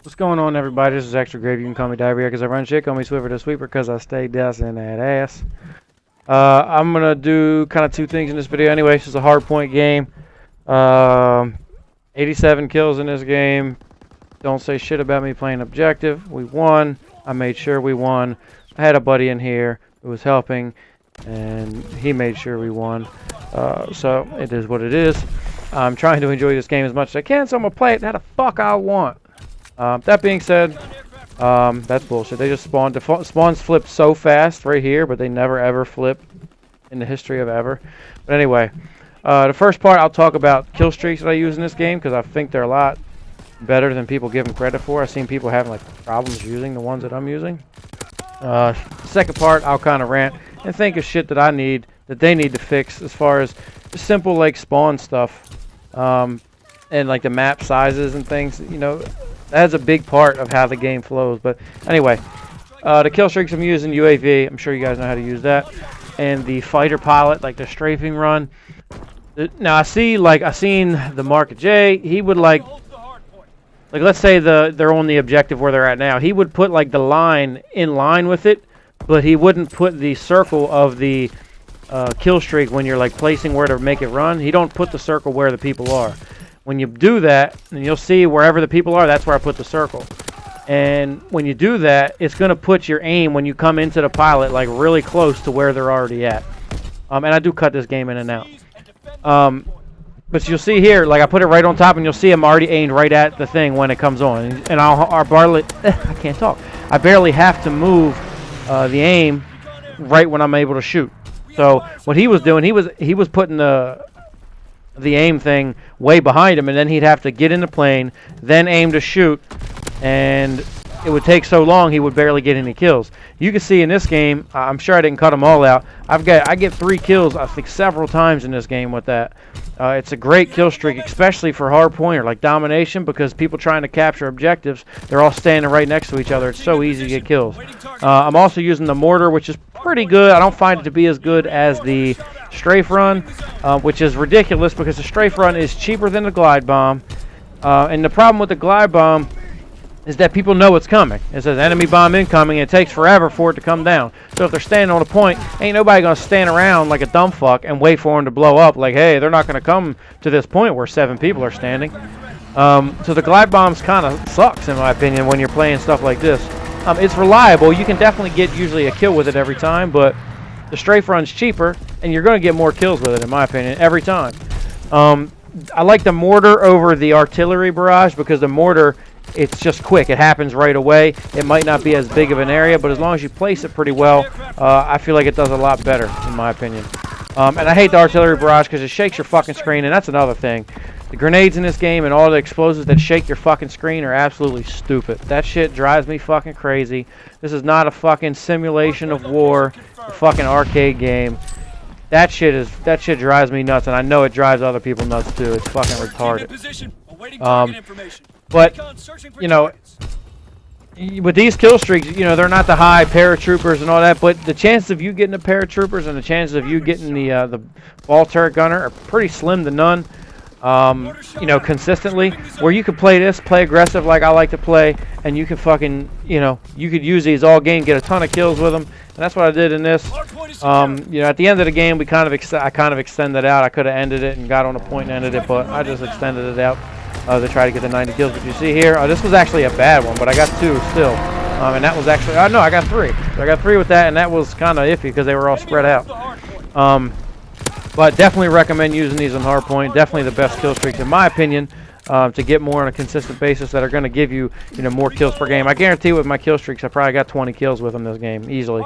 What's going on, everybody? This is Extra Grave. You can call me Diarrhea because I run shit. Call me Swiffer the Sweeper because I stay dusting that ass. I'm going to do kind of two things in this video anyway. This is a hardpoint game. 87 kills in this game. Don't say shit about me playing objective. We won. I made sure we won. I had a buddy in here who was helping, and he made sure we won. So it is what it is. I'm trying to enjoy this game as much as I can, so I'm going to play it how the fuck I want. That being said, that's bullshit. They just spawned. Spawns flip so fast right here, but they never ever flip in the history of ever. But anyway, the first part I'll talk about kill streaks that I use in this game because I think they're a lot better than people give them credit for. I've seen people having like problems using the ones that I'm using. Second part, I'll kind of rant and think of shit that they need to fix as far as just simple like spawn stuff, and like the map sizes and things. You know, that's a big part of how the game flows. But anyway, the kill streaks I'm using UAV. I'm sure you guys know how to use that, and the fighter pilot, like the strafing run. Now I seen the Mark J. He would like let's say they're on the objective where they're at now. He would put like the line in line with it, but he wouldn't put the circle of the kill streak when you're like placing where to make it run. He don't put the circle where the people are. When you do that, and you'll see wherever the people are, that's where I put the circle. And when you do that, it's going to put your aim when you come into the pilot like really close to where they're already at. And I do cut this game in and out. But you'll see here, like I put it right on top, and you'll see I'm already aimed right at the thing when it comes on. And I can't talk. I barely have to move the aim right when I'm able to shoot. So what he was doing, he was putting the aim thing way behind him, and then he'd have to get in the plane, then aim to shoot, and it would take so long he would barely get any kills. You can see in this game, I'm sure I didn't cut them all out. I get 3 kills, I think, several times in this game with that. It's a great kill streak, especially for hardpoint or like domination, because people trying to capture objectives, they're all standing right next to each other. It's so easy to get kills. I'm also using the mortar, which is pretty good. I don't find it to be as good as the strafe run, which is ridiculous because the strafe run is cheaper than the glide bomb. And the problem with the glide bomb is that people know it's coming. It says enemy bomb incoming, and it takes forever for it to come down. So if they're standing on a point, ain't nobody going to stand around like a dumb fuck and wait for them to blow up. Like, hey, they're not going to come to this point where 7 people are standing. So the glide bombs kind of sucks, in my opinion, when you're playing stuff like this. It's reliable. You can definitely get usually a kill with it every time, but the strafe run's cheaper, and you're going to get more kills with it, in my opinion, every time. I like the mortar over the artillery barrage because the mortar, it's just quick. It happens right away. It might not be as big of an area, but as long as you place it pretty well, I feel like it does a lot better, in my opinion. And I hate the artillery barrage because it shakes your fucking screen, and that's another thing. The grenades in this game and all the explosives that shake your fucking screen are absolutely stupid. That shit drives me fucking crazy. This is not a fucking simulation of war, a fucking arcade game. That shit drives me nuts, and I know it drives other people nuts too. It's fucking retarded. But you know, with these kill streaks, you know, they're not the high paratroopers and all that, but the chances of you getting the paratroopers and the chances of you getting the ball turret gunner are pretty slim to none. You know, consistently, where you could play aggressive like I like to play, and you could fucking, you know, you could use these all game, get a ton of kills with them, and that's what I did in this. You know, at the end of the game, I kind of extended out. I could have ended it and got on a point and ended it, but I just extended it out to try to get the 90 kills. But you see here, this was actually a bad one, but I got 2 still, and that was actually, no, I got 3. So I got 3 with that, and that was kind of iffy because they were all spread out. But definitely recommend using these on hardpoint. Definitely the best kill streaks, in my opinion, to get more on a consistent basis that are going to give you, you know, more kills per game. I guarantee with my kill streaks, I probably got 20 kills with them this game easily.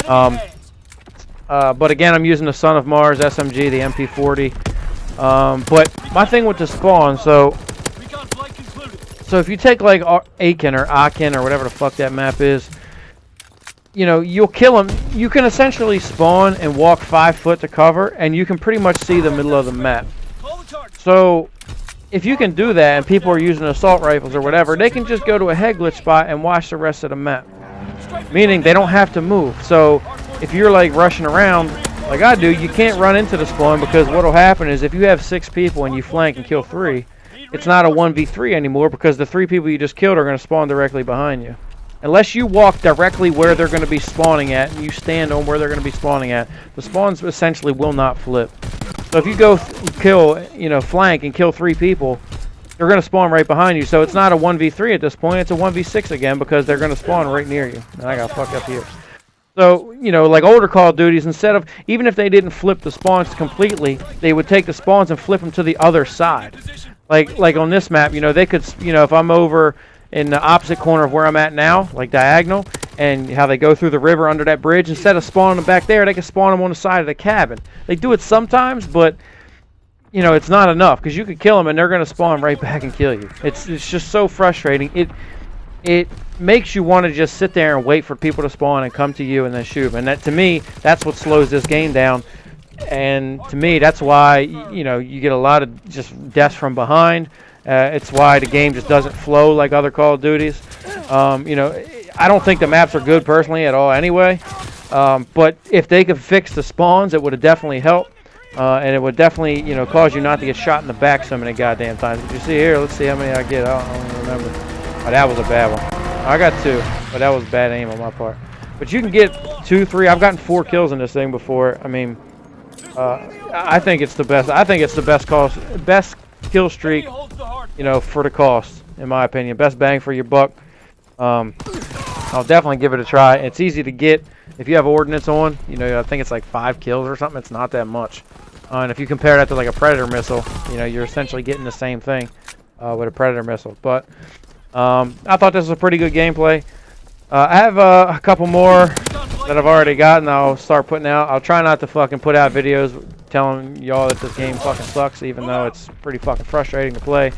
But again, I'm using the Son of Mars SMG, the MP40. But my thing with the spawn, so if you take like Aachen or whatever the fuck that map is, you know, you'll kill them. You can essentially spawn and walk 5 foot to cover, and you can pretty much see the middle of the map. So if you can do that, and people are using assault rifles or whatever, they can just go to a head glitch spot and watch the rest of the map. Meaning they don't have to move. So if you're like rushing around like I do, you can't run into the spawn, because what will happen is if you have 6 people and you flank and kill 3, it's not a 1v3 anymore because the 3 people you just killed are going to spawn directly behind you. Unless you walk directly where they're going to be spawning at and you stand on where they're going to be spawning at, the spawns essentially will not flip. So if you go kill, you know, flank and kill 3 people, they're going to spawn right behind you. So it's not a 1v3 at this point, it's a 1v6 again because they're going to spawn right near you. And I got fucked up here. So, you know, like older Call of Duties, instead of, even if they didn't flip the spawns completely, they would take the spawns and flip them to the other side. Like on this map, you know, they could, you know, if I'm over in the opposite corner of where I'm at now, like diagonal, and how they go through the river under that bridge, instead of spawning them back there, they can spawn them on the side of the cabin. They do it sometimes, but, you know, it's not enough, because you could kill them and they're going to spawn right back and kill you. It's just so frustrating. It makes you want to just sit there and wait for people to spawn and come to you and then shoot them. And that, to me, that's what slows this game down. And to me, that's why, you know, you get a lot of just deaths from behind. It's why the game just doesn't flow like other Call of Duties. You know, I don't think the maps are good personally at all anyway. But if they could fix the spawns, it would have definitely helped. And it would definitely, you know, cause you not to get shot in the back so many goddamn times. Did you see here? Let's see how many I get. I don't even remember. Oh, that was a bad one. I got 2, but that was bad aim on my part. But you can get 2, 3. I've gotten 4 kills in this thing before. I mean, I think it's the best. I think it's the best kill streak, you know, for the cost, in my opinion. Best bang for your buck. I'll definitely give it a try. It's easy to get if you have ordnance on. You know, I think it's like 5 kills or something. It's not that much. And if you compare that to like a Predator missile, you know, you're essentially getting the same thing with a Predator missile. But I thought this was a pretty good gameplay. I have a couple more that I've already gotten. I'll start putting out. I'll try not to fucking put out videos telling y'all that this game fucking sucks, even though it's pretty fucking frustrating to play.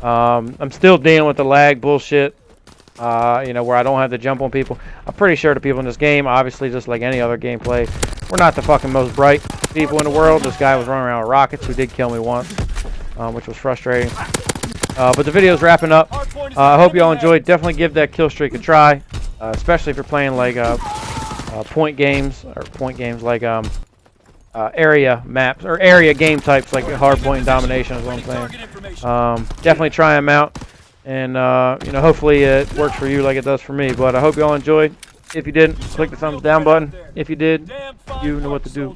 I'm still dealing with the lag bullshit, you know, where I don't have to jump on people. I'm pretty sure the people in this game, obviously just like any other gameplay, we're not the fucking most bright people in the world. This guy was running around with rockets who did kill me once, which was frustrating. But the video's wrapping up. I hope y'all enjoyed. Definitely give that kill streak a try, especially if you're playing like point games like area maps or area game types like Hardpoint and Domination is what I'm saying. Definitely try them out, and you know, hopefully it works for you like it does for me. But I hope y'all enjoyed. If you didn't, click the thumbs down button. If you did, you know what to do.